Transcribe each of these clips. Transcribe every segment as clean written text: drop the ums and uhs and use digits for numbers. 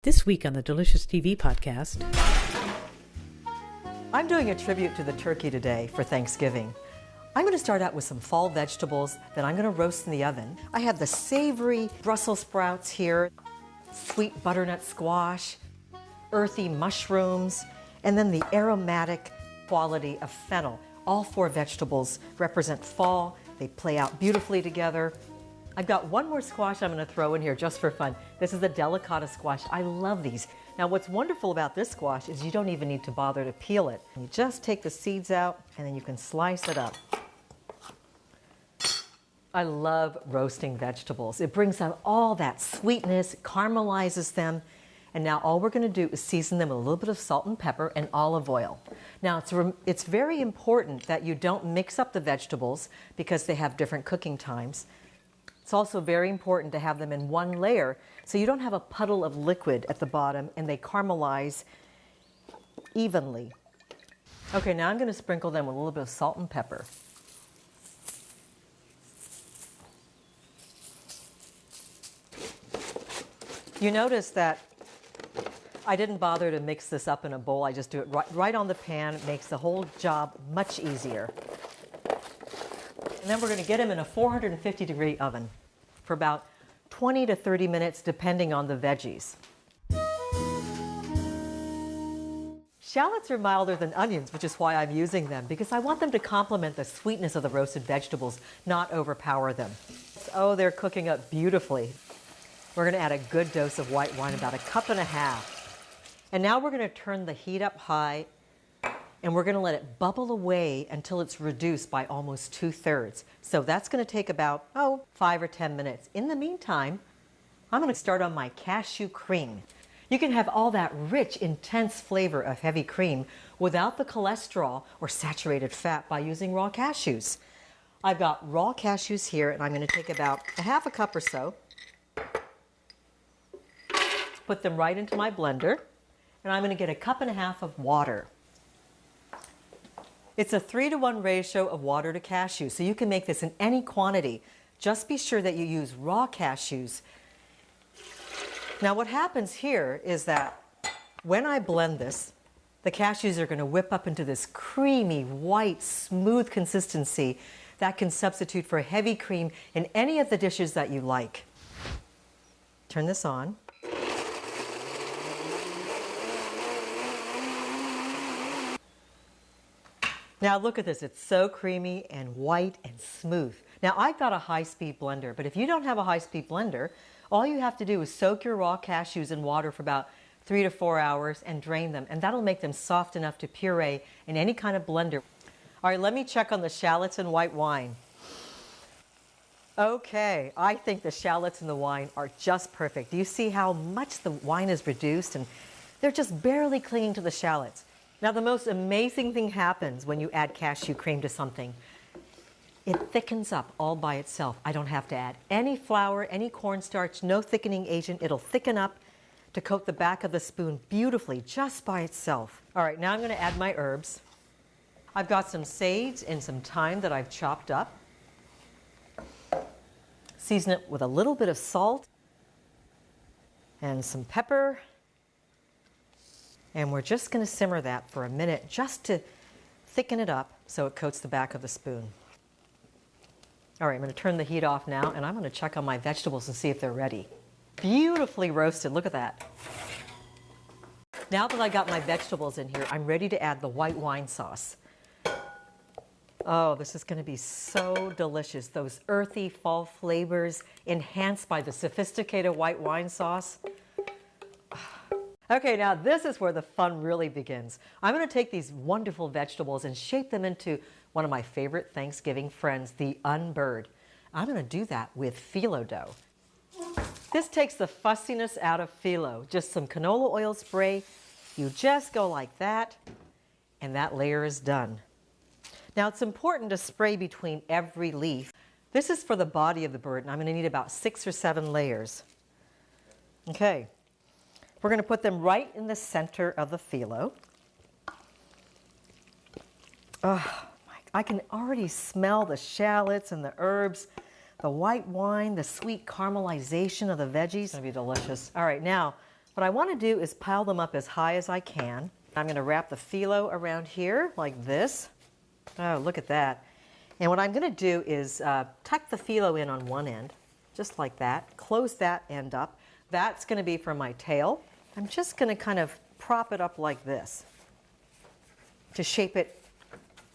This week on the Delicious TV podcast. I'm doing a tribute to the turkey today for Thanksgiving. I'm going to start out with some fall vegetables that I'm going to roast in the oven. I have the savory Brussels sprouts here, sweet butternut squash, earthy mushrooms, and then the aromatic quality of fennel. All four vegetables represent fall. They play out beautifully together. I've got one more squash I'm going to throw in here just for fun. This is the delicata squash. I love these. Now what's wonderful about this squash is you don't even need to bother to peel it. You just take the seeds out and then you can slice it up. I love roasting vegetables. It brings out all that sweetness, caramelizes them, and now all we're going to do is season them with a little bit of salt and pepper and olive oil. Now it's very important that you don't mix up the vegetables because they have different cooking times. It's also very important to have them in one layer so you don't have a puddle of liquid at the bottom and they caramelize evenly. Okay, now I'm going to sprinkle them with a little bit of salt and pepper. You notice that I didn't bother to mix this up in a bowl. I just do it right on the pan. It makes the whole job much easier. And then we're going to get them in a 450-degree oven for about 20 to 30 minutes, depending on the veggies. Shallots are milder than onions, which is why I'm using them, because I want them to complement the sweetness of the roasted vegetables, not overpower them. Oh, they're cooking up beautifully. We're going to add a good dose of white wine, about 1.5 cups. And now we're going to turn the heat up high, and we're going to let it bubble away until it's reduced by almost 2/3. So that's going to take about, 5 or 10 minutes. In the meantime, I'm going to start on my cashew cream. You can have all that rich, intense flavor of heavy cream without the cholesterol or saturated fat by using raw cashews. I've got raw cashews here, and I'm going to take about 1/2 cup or so, put them right into my blender, and I'm going to get 1.5 cups of water. It's a 3-to-1 ratio of water to cashews, so you can make this in any quantity. Just be sure that you use raw cashews. Now what happens here is that when I blend this, the cashews are going to whip up into this creamy, white, smooth consistency that can substitute for heavy cream in any of the dishes that you like. Turn this on. Now look at this, it's so creamy and white and smooth. Now I've got a high-speed blender, but if you don't have a high-speed blender, all you have to do is soak your raw cashews in water for about 3 to 4 hours and drain them, and that'll make them soft enough to puree in any kind of blender. All right, let me check on the shallots and white wine. Okay, I think the shallots and the wine are just perfect. Do you see how much the wine is reduced? And they're just barely clinging to the shallots. Now the most amazing thing happens when you add cashew cream to something. It thickens up all by itself. I don't have to add any flour, any cornstarch, no thickening agent. It'll thicken up to coat the back of the spoon beautifully just by itself. All right, now I'm going to add my herbs. I've got some sage and some thyme that I've chopped up. Season it with a little bit of salt and some pepper. And we're just going to simmer that for a minute just to thicken it up so it coats the back of the spoon. All right, I'm going to turn the heat off now, and I'm going to check on my vegetables and see if they're ready. Beautifully roasted, look at that. Now that I got my vegetables in here, I'm ready to add the white wine sauce. Oh, this is going to be so delicious. Those earthy fall flavors enhanced by the sophisticated white wine sauce. Okay, now this is where the fun really begins. I'm going to take these wonderful vegetables and shape them into one of my favorite Thanksgiving friends, the Unbird. I'm going to do that with phyllo dough. This takes the fussiness out of phyllo. Just some canola oil spray. You just go like that, and that layer is done. Now it's important to spray between every leaf. This is for the body of the bird, and I'm going to need about 6 or 7 layers. Okay. We're going to put them right in the center of the phyllo. Oh, I can already smell the shallots and the herbs, the white wine, the sweet caramelization of the veggies. It's going to be delicious. All right, now what What I want to do is pile them up as high as I can. I'm going to wrap the fillo around here like this. Oh, look at that. And what I'm going to do is tuck the fillo in on one end, just like that. Close that end up. That's going to be for my tail. I'm just going to kind of prop it up like this to shape it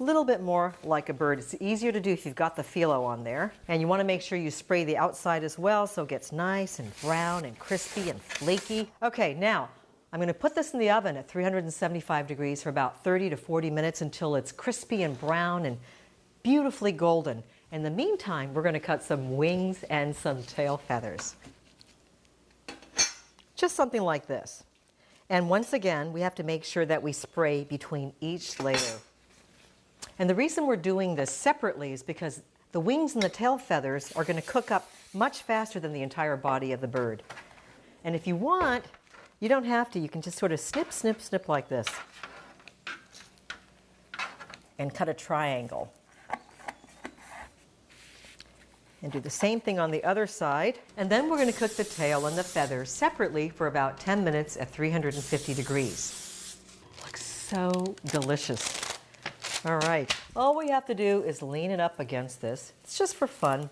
a little bit more like a bird. It's easier to do if you've got the fillo on there. And you want to make sure you spray the outside as well so it gets nice and brown and crispy and flaky. Okay, now I'm going to put this in the oven at 375 degrees for about 30 to 40 minutes until it's crispy and brown and beautifully golden. In the meantime, we're going to cut some wings and some tail feathers. Just something like this. And once again, we have to make sure that we spray between each layer. And the reason we're doing this separately is because the wings and the tail feathers are going to cook up much faster than the entire body of the bird. And if you want, you don't have to. You can just sort of snip, snip, snip like this and cut a triangle. And do the same thing on the other side. And then we're going to cook the tail and the feathers separately for about 10 minutes at 350 degrees. Looks so delicious. All right, all we have to do is lean it up against this. It's just for fun.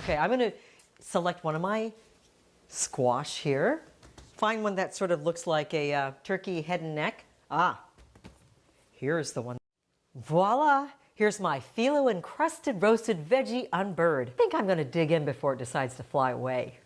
Okay, I'm going to select one of my squash here. Find one that sort of looks like a turkey head and neck. Ah, here's the one. Voila! Here's my phyllo encrusted roasted veggie Unbird. I think I'm going to dig in before it decides to fly away.